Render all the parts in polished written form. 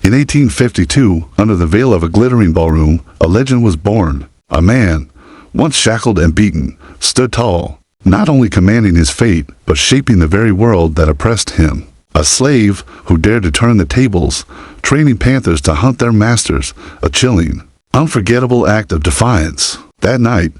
In 1852, under the veil of a glittering ballroom, a legend was born. A man, once shackled and beaten, stood tall, not only commanding his fate, but shaping the very world that oppressed him. A slave who dared to turn the tables, training panthers to hunt their masters, a chilling, unforgettable act of defiance. That night,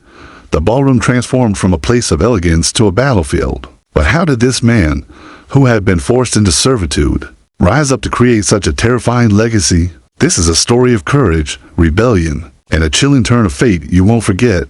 the ballroom transformed from a place of elegance to a battlefield. But how did this man, who had been forced into servitude, rise up to create such a terrifying legacy? This is a story of courage, rebellion, and a chilling turn of fate you won't forget.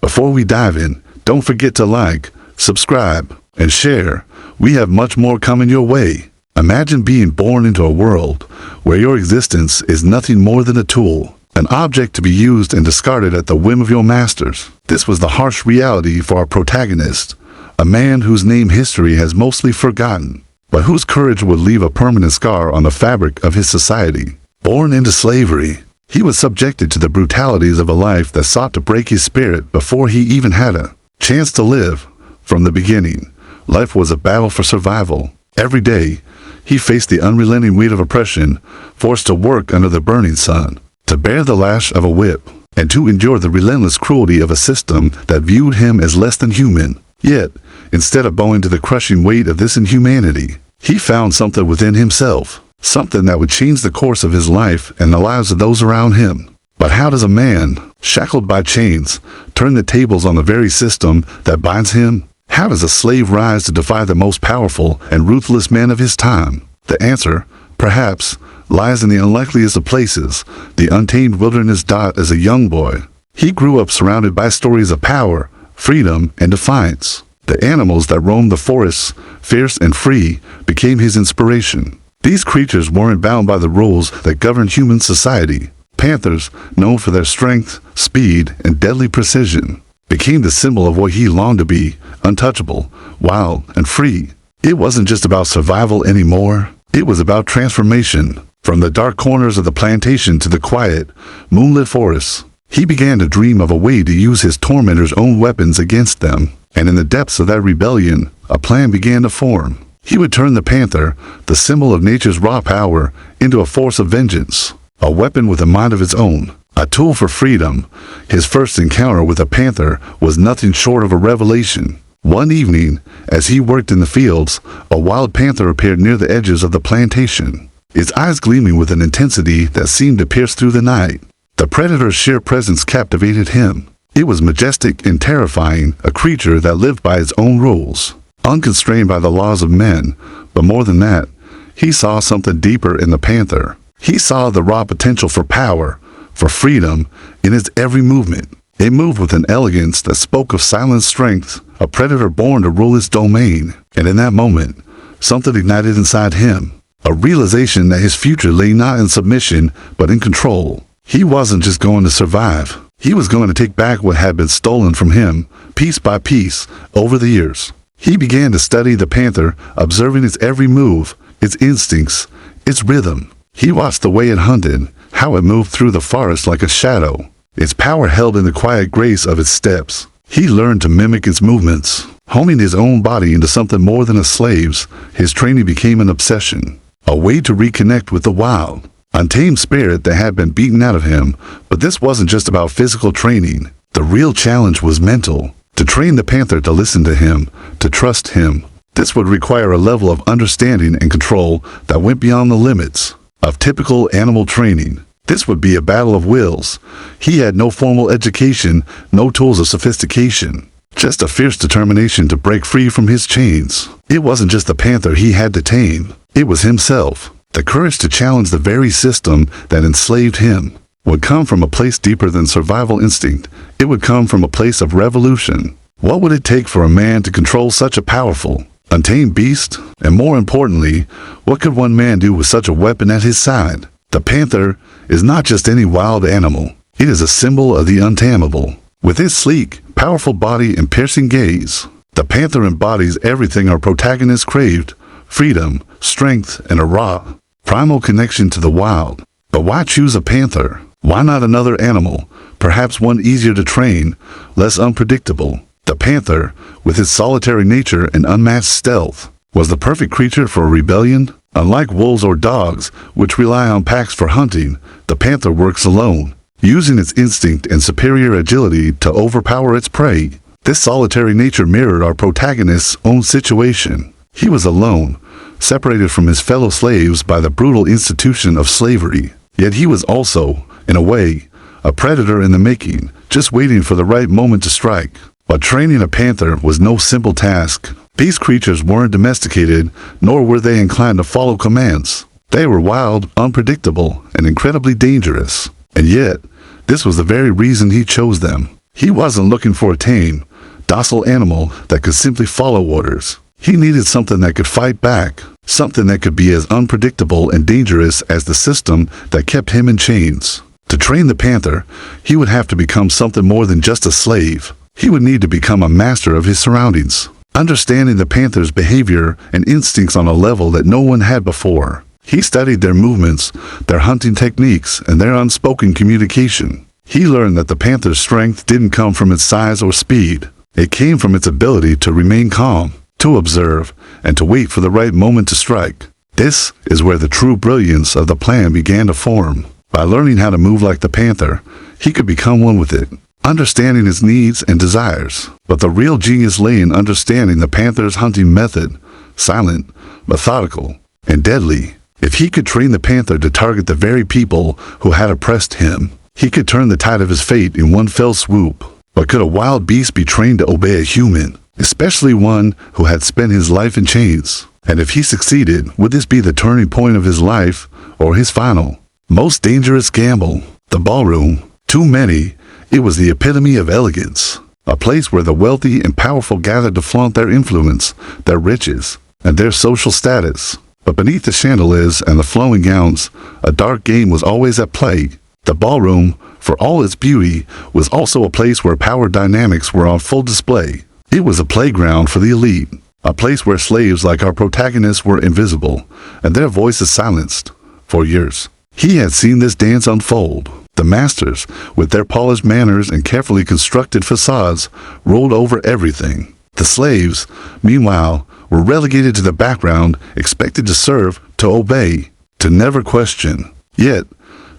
Before we dive in, don't forget to like, subscribe, and share. We have much more coming your way. Imagine being born into a world where your existence is nothing more than a tool, an object to be used and discarded at the whim of your masters. This was the harsh reality for our protagonist, a man whose name history has mostly forgotten, but whose courage would leave a permanent scar on the fabric of his society. Born into slavery, he was subjected to the brutalities of a life that sought to break his spirit before he even had a chance to live. From the beginning, life was a battle for survival. Every day, he faced the unrelenting weight of oppression, forced to work under the burning sun, to bear the lash of a whip, and to endure the relentless cruelty of a system that viewed him as less than human. Yet, instead of bowing to the crushing weight of this inhumanity, he found something within himself, something that would change the course of his life and the lives of those around him. But how does a man, shackled by chains, turn the tables on the very system that binds him? How does a slave rise to defy the most powerful and ruthless man of his time? The answer, perhaps, lies in the unlikeliest of places, the untamed wilderness. As a young boy, he grew up surrounded by stories of power, freedom, and defiance. The animals that roamed the forests, fierce and free, became his inspiration. These creatures weren't bound by the rules that govern human society. Panthers, known for their strength, speed, and deadly precision, became the symbol of what he longed to be: untouchable, wild, and free. It wasn't just about survival anymore. It was about transformation. From the dark corners of the plantation to the quiet, moonlit forests, he began to dream of a way to use his tormentors' own weapons against them. And in the depths of that rebellion, a plan began to form. He would turn the panther, the symbol of nature's raw power, into a force of vengeance, a weapon with a mind of its own, a tool for freedom. His first encounter with a panther was nothing short of a revelation. One evening, as he worked in the fields, a wild panther appeared near the edges of the plantation, its eyes gleaming with an intensity that seemed to pierce through the night. The predator's sheer presence captivated him. It was majestic and terrifying, a creature that lived by its own rules, unconstrained by the laws of men. But more than that, he saw something deeper in the panther. He saw the raw potential for power, for freedom, in its every movement. It moved with an elegance that spoke of silent strength, a predator born to rule its domain. And in that moment, something ignited inside him, a realization that his future lay not in submission, but in control. He wasn't just going to survive. He was going to take back what had been stolen from him, piece by piece, over the years. He began to study the panther, observing its every move, its instincts, its rhythm. He watched the way it hunted, how it moved through the forest like a shadow, its power held in the quiet grace of its steps. He learned to mimic its movements, honing his own body into something more than a slave's. His training became an obsession, a way to reconnect with the wild, untamed spirit that had been beaten out of him. But this wasn't just about physical training. The real challenge was mental. To train the panther to listen to him, to trust him, this would require a level of understanding and control that went beyond the limits of typical animal training. This would be a battle of wills. He had no formal education, no tools of sophistication, just a fierce determination to break free from his chains. It wasn't just the panther he had to tame. It was himself. The courage to challenge the very system that enslaved him would come from a place deeper than survival instinct. It would come from a place of revolution. What would it take for a man to control such a powerful, untamed beast? And more importantly, what could one man do with such a weapon at his side? The panther is not just any wild animal. It is a symbol of the untamable. With its sleek, powerful body and piercing gaze, the panther embodies everything our protagonist craved: freedom, strength, and a raw, primal connection to the wild. But why choose a panther? Why not another animal, perhaps one easier to train, less unpredictable? The panther, with its solitary nature and unmatched stealth, was the perfect creature for a rebellion. Unlike wolves or dogs, which rely on packs for hunting, the panther works alone, using its instinct and superior agility to overpower its prey. This solitary nature mirrored our protagonist's own situation. He was alone, separated from his fellow slaves by the brutal institution of slavery. Yet he was also, in a way, a predator in the making, just waiting for the right moment to strike. But training a panther was no simple task. These creatures weren't domesticated, nor were they inclined to follow commands. They were wild, unpredictable, and incredibly dangerous. And yet, this was the very reason he chose them. He wasn't looking for a tame, docile animal that could simply follow orders. He needed something that could fight back, something that could be as unpredictable and dangerous as the system that kept him in chains. To train the panther, he would have to become something more than just a slave. He would need to become a master of his surroundings, understanding the panther's behavior and instincts on a level that no one had before. He studied their movements, their hunting techniques, and their unspoken communication. He learned that the panther's strength didn't come from its size or speed. It came from its ability to remain calm, to observe, and to wait for the right moment to strike. This is where the true brilliance of the plan began to form. By learning how to move like the panther, he could become one with it, understanding its needs and desires. But the real genius lay in understanding the panther's hunting method, silent, methodical, and deadly. If he could train the panther to target the very people who had oppressed him, he could turn the tide of his fate in one fell swoop. But could a wild beast be trained to obey a human, especially one who had spent his life in chains? And if he succeeded, would this be the turning point of his life, or his final, most dangerous gamble? The ballroom. Too many. It was the epitome of elegance, a place where the wealthy and powerful gathered to flaunt their influence, their riches, and their social status. But beneath the chandeliers and the flowing gowns, a dark game was always at play. The ballroom, for all its beauty, was also a place where power dynamics were on full display. It was a playground for the elite, a place where slaves like our protagonists were invisible, and their voices silenced. For years, he had seen this dance unfold. The masters, with their polished manners and carefully constructed facades, ruled over everything. The slaves, meanwhile, were relegated to the background, expected to serve, to obey, to never question. Yet,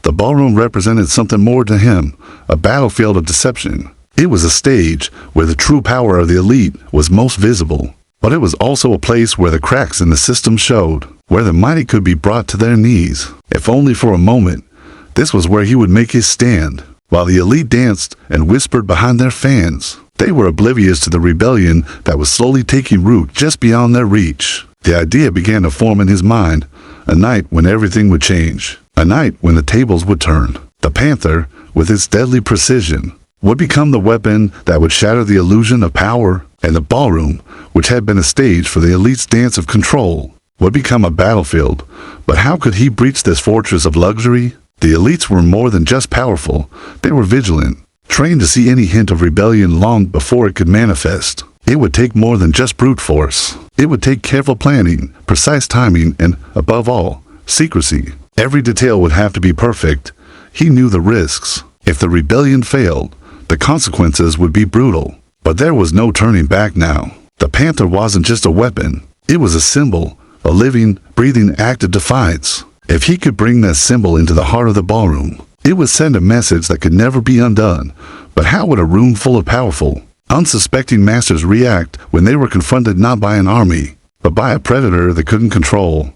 the ballroom represented something more to him, a battlefield of deception. It was a stage where the true power of the elite was most visible, but it was also a place where the cracks in the system showed, where the mighty could be brought to their knees, if only for a moment. This was where he would make his stand. While the elite danced and whispered behind their fans, they were oblivious to the rebellion that was slowly taking root just beyond their reach. The idea began to form in his mind, a night when everything would change, a night when the tables would turn. The panther, with its deadly precision, would become the weapon that would shatter the illusion of power, and the ballroom, which had been a stage for the elite's dance of control, would become a battlefield. But how could he breach this fortress of luxury? The elites were more than just powerful. They were vigilant, trained to see any hint of rebellion long before it could manifest. It would take more than just brute force. It would take careful planning, precise timing, and, above all, secrecy. Every detail would have to be perfect. He knew the risks. If the rebellion failed, the consequences would be brutal. But there was no turning back now. The panther wasn't just a weapon. It was a symbol, a living, breathing act of defiance. If he could bring that symbol into the heart of the ballroom, it would send a message that could never be undone. But how would a room full of powerful, unsuspecting masters react when they were confronted not by an army, but by a predator they couldn't control?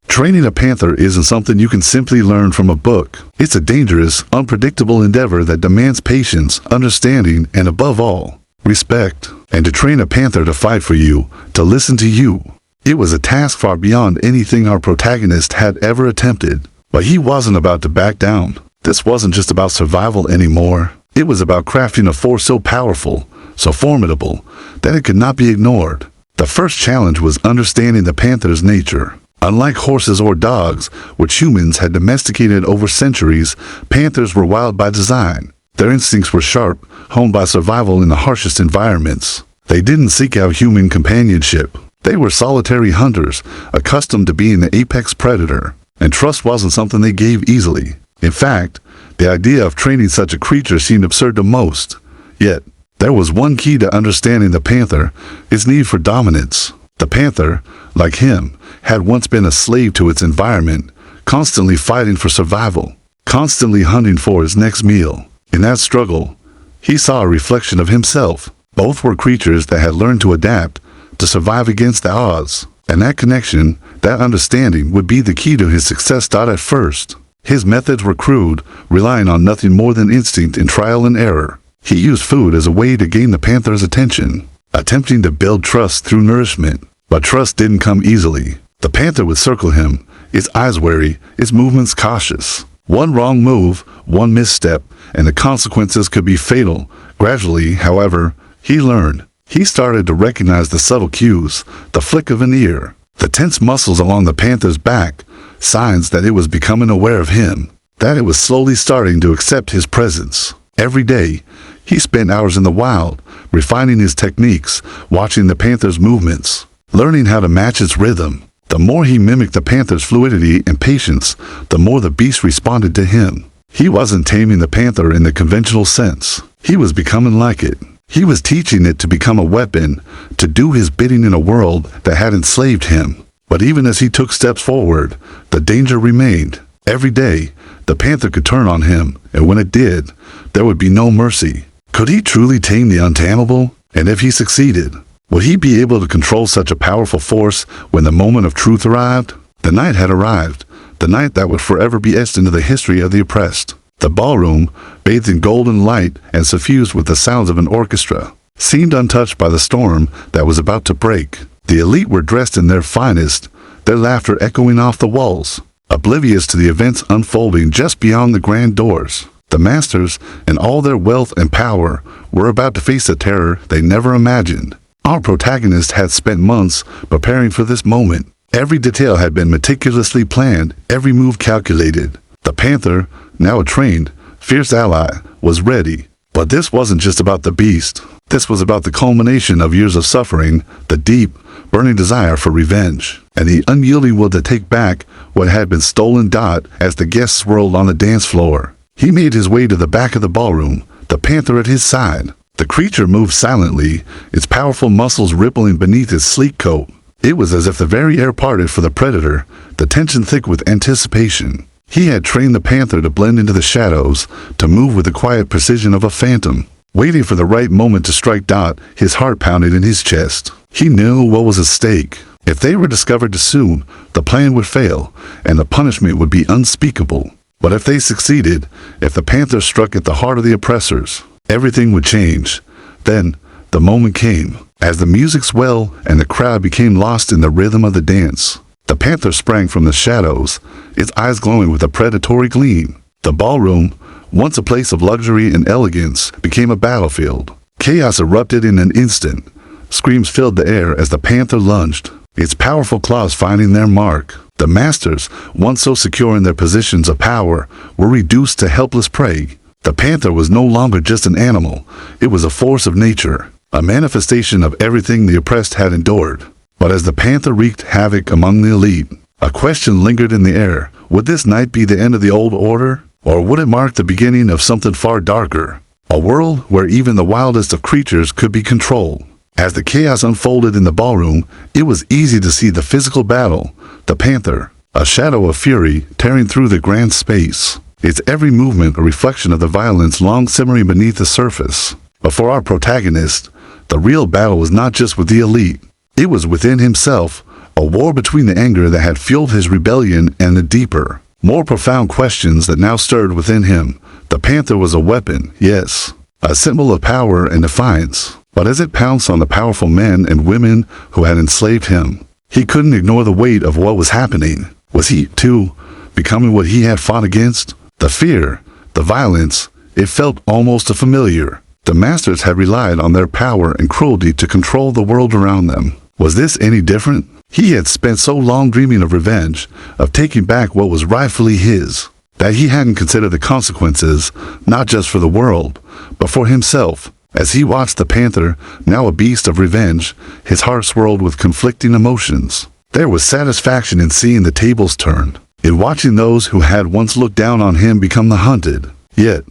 Training a panther isn't something you can simply learn from a book. It's a dangerous, unpredictable endeavor that demands patience, understanding, and above all, respect. And to train a panther to fight for you, to listen to you, it was a task far beyond anything our protagonist had ever attempted. But he wasn't about to back down. This wasn't just about survival anymore. It was about crafting a force so powerful, so formidable, that it could not be ignored. The first challenge was understanding the panther's nature. Unlike horses or dogs, which humans had domesticated over centuries, panthers were wild by design. Their instincts were sharp, honed by survival in the harshest environments. They didn't seek out human companionship. They were solitary hunters, accustomed to being the apex predator, and trust wasn't something they gave easily. In fact, the idea of training such a creature seemed absurd to most. Yet, there was one key to understanding the panther: its need for dominance. The panther, like him, had once been a slave to its environment, constantly fighting for survival, constantly hunting for his next meal. In that struggle, he saw a reflection of himself. Both were creatures that had learned to adapt, to survive against the odds. And that connection, that understanding, would be the key to his success. At first, his methods were crude, relying on nothing more than instinct and trial and error. He used food as a way to gain the panther's attention, attempting to build trust through nourishment. But trust didn't come easily. The panther would circle him, its eyes wary, its movements cautious. One wrong move, one misstep, and the consequences could be fatal. Gradually, however, he learned. He started to recognize the subtle cues, the flick of an ear, the tense muscles along the panther's back, signs that it was becoming aware of him, that it was slowly starting to accept his presence. Every day, he spent hours in the wild, refining his techniques, watching the panther's movements, learning how to match its rhythm. The more he mimicked the panther's fluidity and patience, the more the beast responded to him. He wasn't taming the panther in the conventional sense. He was becoming like it. He was teaching it to become a weapon, to do his bidding in a world that had enslaved him. But even as he took steps forward, the danger remained. Every day, the panther could turn on him, and when it did, there would be no mercy. Could he truly tame the untamable? And if he succeeded, would he be able to control such a powerful force when the moment of truth arrived? The night had arrived, the night that would forever be etched into the history of the oppressed. The ballroom, bathed in golden light and suffused with the sounds of an orchestra, seemed untouched by the storm that was about to break. The elite were dressed in their finest, their laughter echoing off the walls, oblivious to the events unfolding just beyond the grand doors. The masters, in all their wealth and power, were about to face a terror they never imagined. Our protagonist had spent months preparing for this moment. Every detail had been meticulously planned, every move calculated. The panther, now a trained, fierce ally, was ready. But this wasn't just about the beast. This was about the culmination of years of suffering, the deep, burning desire for revenge, and the unyielding will to take back what had been stolen. As the guests swirled on the dance floor, he made his way to the back of the ballroom, the panther at his side. The creature moved silently, its powerful muscles rippling beneath his sleek coat. It was as if the very air parted for the predator, the tension thick with anticipation. He had trained the panther to blend into the shadows, to move with the quiet precision of a phantom, waiting for the right moment to strike. His heart pounded in his chest. He knew what was at stake. If they were discovered too soon, the plan would fail, and the punishment would be unspeakable. But if they succeeded, if the panther struck at the heart of the oppressors, everything would change. Then, the moment came. As the music swelled and the crowd became lost in the rhythm of the dance, the panther sprang from the shadows, its eyes glowing with a predatory gleam. The ballroom, once a place of luxury and elegance, became a battlefield. Chaos erupted in an instant. Screams filled the air as the panther lunged, its powerful claws finding their mark. The masters, once so secure in their positions of power, were reduced to helpless prey. The panther was no longer just an animal. It was a force of nature, a manifestation of everything the oppressed had endured. But as the panther wreaked havoc among the elite, a question lingered in the air. Would this night be the end of the old order? Or would it mark the beginning of something far darker? A world where even the wildest of creatures could be controlled. As the chaos unfolded in the ballroom, it was easy to see the physical battle. The panther, a shadow of fury, tearing through the grand space, its every movement a reflection of the violence long simmering beneath the surface. But for our protagonist, the real battle was not just with the elite. It was within himself, a war between the anger that had fueled his rebellion and the deeper, more profound questions that now stirred within him. The panther was a weapon, yes, a symbol of power and defiance. But as it pounced on the powerful men and women who had enslaved him, he couldn't ignore the weight of what was happening. Was he, too, becoming what he had fought against? The fear, the violence, it felt almost familiar. The masters had relied on their power and cruelty to control the world around them. Was this any different? He had spent so long dreaming of revenge, of taking back what was rightfully his, that he hadn't considered the consequences, not just for the world, but for himself. As he watched the panther, now a beast of revenge, his heart swirled with conflicting emotions. There was satisfaction in seeing the tables turn, in watching those who had once looked down on him become the hunted. Yet,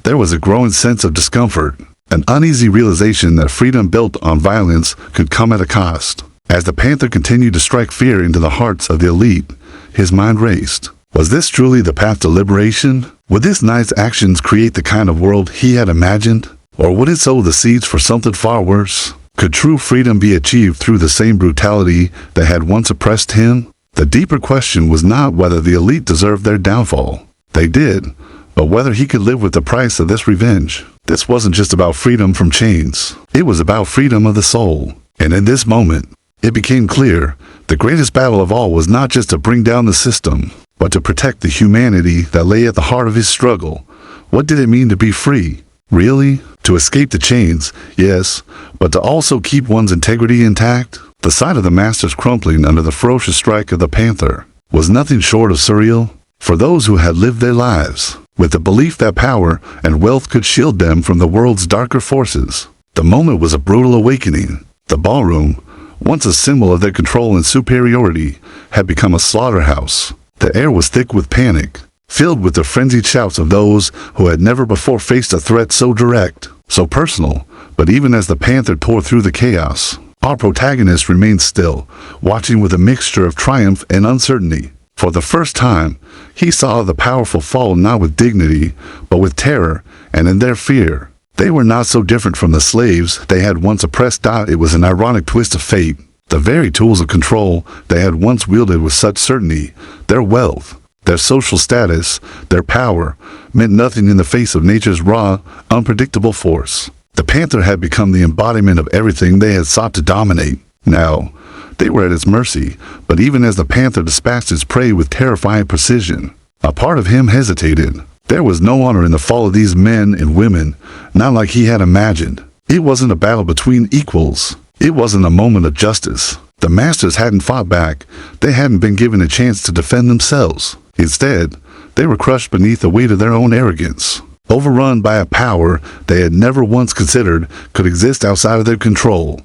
there was a growing sense of discomfort, an uneasy realization that freedom built on violence could come at a cost. As the Panther continued to strike fear into the hearts of the elite, his mind raced. Was this truly the path to liberation? Would this night's actions create the kind of world he had imagined? Or would it sow the seeds for something far worse? Could true freedom be achieved through the same brutality that had once oppressed him? The deeper question was not whether the elite deserved their downfall. They did, but whether he could live with the price of this revenge. This wasn't just about freedom from chains. It was about freedom of the soul. And in this moment, it became clear the greatest battle of all was not just to bring down the system, but to protect the humanity that lay at the heart of his struggle. What did it mean to be free? Really? To escape the chains, yes, but to also keep one's integrity intact? The sight of the masters crumpling under the ferocious strike of the Panther was nothing short of surreal for those who had lived their lives with the belief that power and wealth could shield them from the world's darker forces. The moment was a brutal awakening. The ballroom, once a symbol of their control and superiority, had become a slaughterhouse. The air was thick with panic, filled with the frenzied shouts of those who had never before faced a threat so direct, so personal. But even as the Panther tore through the chaos, our protagonist remained still, watching with a mixture of triumph and uncertainty. For the first time, he saw the powerful fall not with dignity, but with terror, and in their fear. They were not so different from the slaves they had once oppressed. It was an ironic twist of fate. The very tools of control they had once wielded with such certainty, their wealth, their social status, their power, meant nothing in the face of nature's raw, unpredictable force. The Panther had become the embodiment of everything they had sought to dominate. Now, they were at its mercy, but even as the Panther dispatched its prey with terrifying precision, a part of him hesitated. There was no honor in the fall of these men and women, not like he had imagined. It wasn't a battle between equals. It wasn't a moment of justice. The masters hadn't fought back. They hadn't been given a chance to defend themselves. Instead, they were crushed beneath the weight of their own arrogance, overrun by a power they had never once considered could exist outside of their control.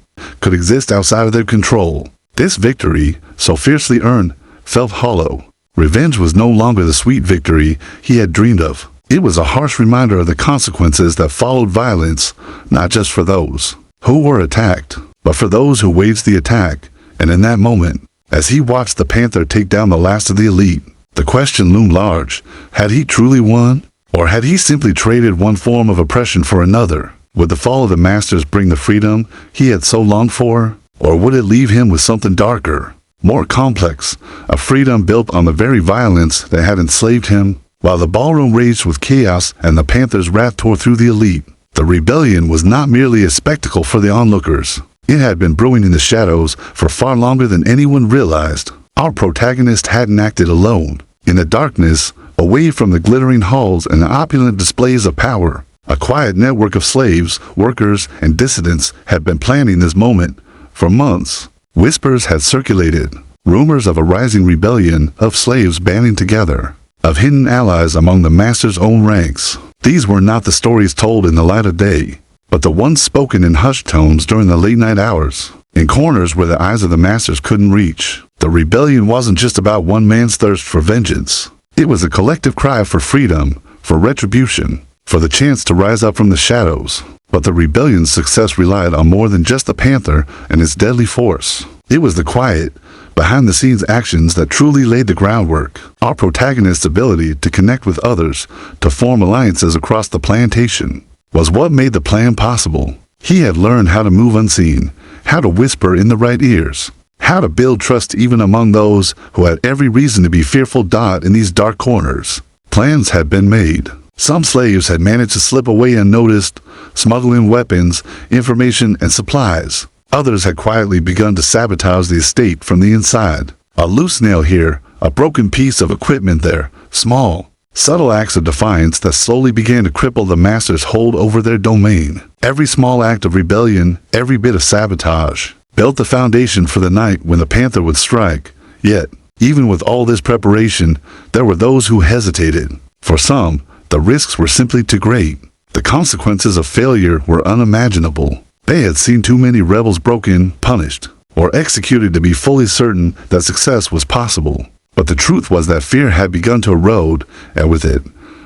This victory, so fiercely earned, felt hollow. Revenge was no longer the sweet victory he had dreamed of. It was a harsh reminder of the consequences that followed violence, not just for those who were attacked, but for those who waged the attack. And in that moment, as he watched the Panther take down the last of the elite, the question loomed large. Had he truly won? Or had he simply traded one form of oppression for another? Would the fall of the masters bring the freedom he had so longed for? Or would it leave him with something darker, more complex, a freedom built on the very violence that had enslaved him? While the ballroom raged with chaos and the Panther's wrath tore through the elite, the rebellion was not merely a spectacle for the onlookers. It had been brewing in the shadows for far longer than anyone realized. Our protagonist hadn't acted alone. In the darkness, away from the glittering halls and the opulent displays of power, a quiet network of slaves, workers, and dissidents had been planning this moment for months. Whispers had circulated, rumors of a rising rebellion, of slaves banding together, of hidden allies among the master's own ranks. These were not the stories told in the light of day, but the ones spoken in hushed tones during the late-night hours, in corners where the eyes of the masters couldn't reach. The rebellion wasn't just about one man's thirst for vengeance. It was a collective cry for freedom, for retribution, for the chance to rise up from the shadows. But the rebellion's success relied on more than just the Panther and its deadly force. It was the quiet, behind-the-scenes actions that truly laid the groundwork. Our protagonist's ability to connect with others, to form alliances across the plantation, was what made the plan possible. He had learned how to move unseen, how to whisper in the right ears, how to build trust even among those who had every reason to be fearful. In these dark corners, plans had been made. Some slaves had managed to slip away unnoticed, smuggling weapons, information, and supplies. Others had quietly begun to sabotage the estate from the inside. A loose nail here, a broken piece of equipment there, small, subtle acts of defiance that slowly began to cripple the master's hold over their domain. Every small act of rebellion, every bit of sabotage, built the foundation for the night when the Panther would strike. Yet, even with all this preparation, there were those who hesitated. For some, the risks were simply too great. The consequences of failure were unimaginable. They had seen too many rebels broken, punished, or executed to be fully certain that success was possible. But the truth was that fear had begun to erode, and with it,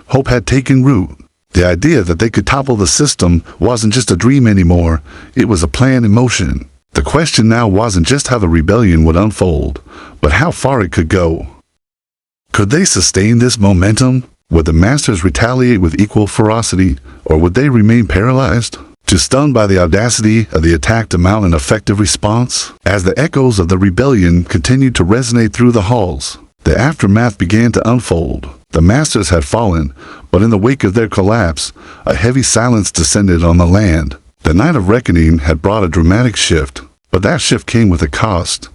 hope had taken root. The idea that they could topple the system wasn't just a dream anymore, it was a plan in motion. The question now wasn't just how the rebellion would unfold, but how far it could go. Could they sustain this momentum? Would the masters retaliate with equal ferocity, or would they remain paralyzed, too stunned by the audacity of the attack to mount an effective response? As the echoes of the rebellion continued to resonate through the halls, the aftermath began to unfold. The masters had fallen, but in the wake of their collapse, a heavy silence descended on the land. The night of reckoning had brought a dramatic shift, but that shift came with a cost,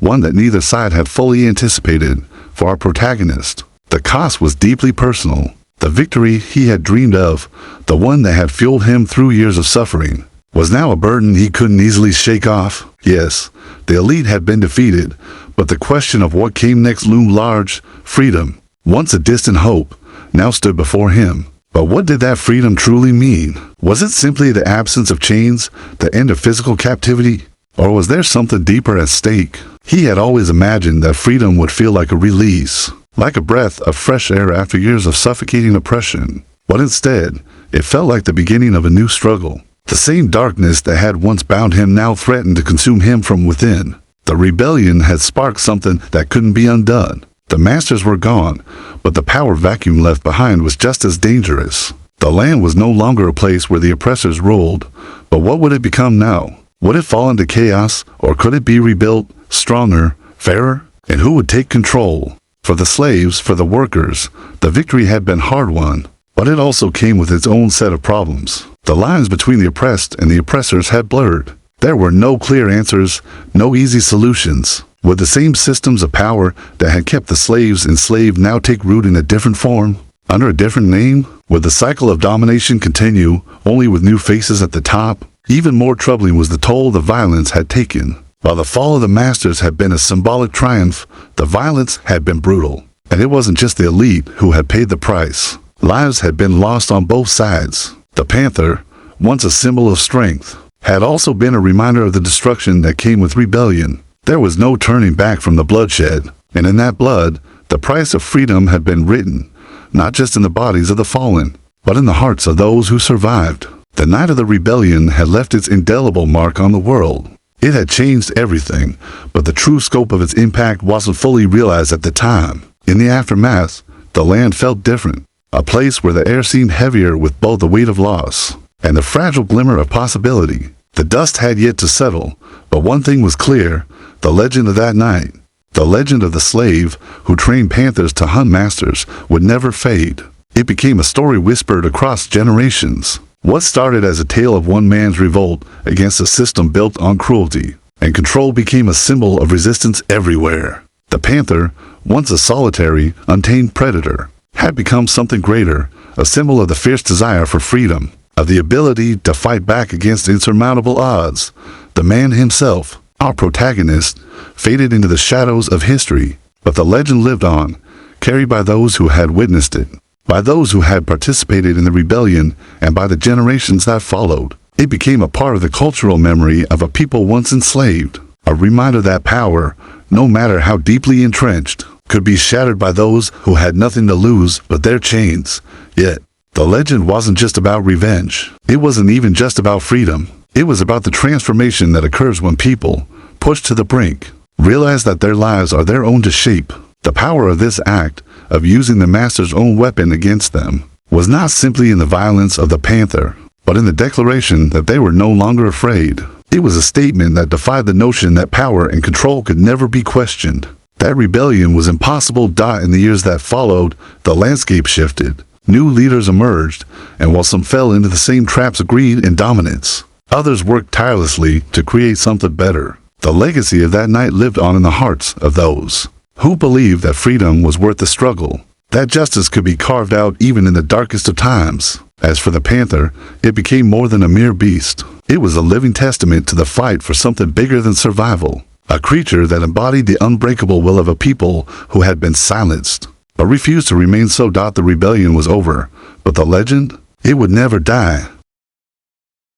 one that neither side had fully anticipated. For our protagonist, the cost was deeply personal. The victory he had dreamed of, the one that had fueled him through years of suffering, was now a burden he couldn't easily shake off. Yes, the elite had been defeated, but the question of what came next loomed large. Freedom, once a distant hope, now stood before him. But what did that freedom truly mean? Was it simply the absence of chains, the end of physical captivity? Or was there something deeper at stake? He had always imagined that freedom would feel like a release, like a breath of fresh air after years of suffocating oppression. But instead, it felt like the beginning of a new struggle. The same darkness that had once bound him now threatened to consume him from within. The rebellion had sparked something that couldn't be undone. The masters were gone, but the power vacuum left behind was just as dangerous. The land was no longer a place where the oppressors ruled, but what would it become now? Would it fall into chaos, or could it be rebuilt, stronger, fairer? And who would take control? For the slaves, for the workers, the victory had been hard-won, but it also came with its own set of problems. The lines between the oppressed and the oppressors had blurred. There were no clear answers, no easy solutions. Would the same systems of power that had kept the slaves enslaved now take root in a different form, under a different name? Would the cycle of domination continue, only with new faces at the top? Even more troubling was the toll the violence had taken. While the fall of the masters had been a symbolic triumph, the violence had been brutal. And it wasn't just the elite who had paid the price. Lives had been lost on both sides. The Panther, once a symbol of strength, had also been a reminder of the destruction that came with rebellion. There was no turning back from the bloodshed, and in that blood, the price of freedom had been written, not just in the bodies of the fallen, but in the hearts of those who survived. The night of the rebellion had left its indelible mark on the world. It had changed everything, but the true scope of its impact wasn't fully realized at the time. In the aftermath, the land felt different, a place where the air seemed heavier with both the weight of loss and the fragile glimmer of possibility. The dust had yet to settle, but one thing was clear: the legend of that night, the legend of the slave who trained panthers to hunt masters, would never fade. It became a story whispered across generations. What started as a tale of one man's revolt against a system built on cruelty and control became a symbol of resistance everywhere. The panther, once a solitary, untamed predator, had become something greater, a symbol of the fierce desire for freedom, of the ability to fight back against insurmountable odds. The man himself, our protagonist, faded into the shadows of history, but the legend lived on, carried by those who had witnessed it, by those who had participated in the rebellion, and by the generations that followed. It became a part of the cultural memory of a people once enslaved, a reminder that power, no matter how deeply entrenched, could be shattered by those who had nothing to lose but their chains. Yet, the legend wasn't just about revenge. It wasn't even just about freedom. It was about the transformation that occurs when people, pushed to the brink, realize that their lives are their own to shape. The power of this act, of using the master's own weapon against them, was not simply in the violence of the panther, but in the declaration that they were no longer afraid. It was a statement that defied the notion that power and control could never be questioned. That rebellion was impossible. In the years that followed, the landscape shifted. New leaders emerged, and while some fell into the same traps of greed and dominance, others worked tirelessly to create something better. The legacy of that night lived on in the hearts of those who believed that freedom was worth the struggle, that justice could be carved out even in the darkest of times. As for the panther, it became more than a mere beast. It was a living testament to the fight for something bigger than survival, a creature that embodied the unbreakable will of a people who had been silenced, but refused to remain so. The rebellion was over, but the legend, it would never die.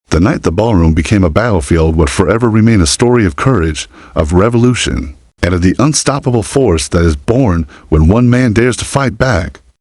The night the ballroom became a battlefield would forever remain a story of courage, of revolution, and of the unstoppable force that is born when one man dares to fight back.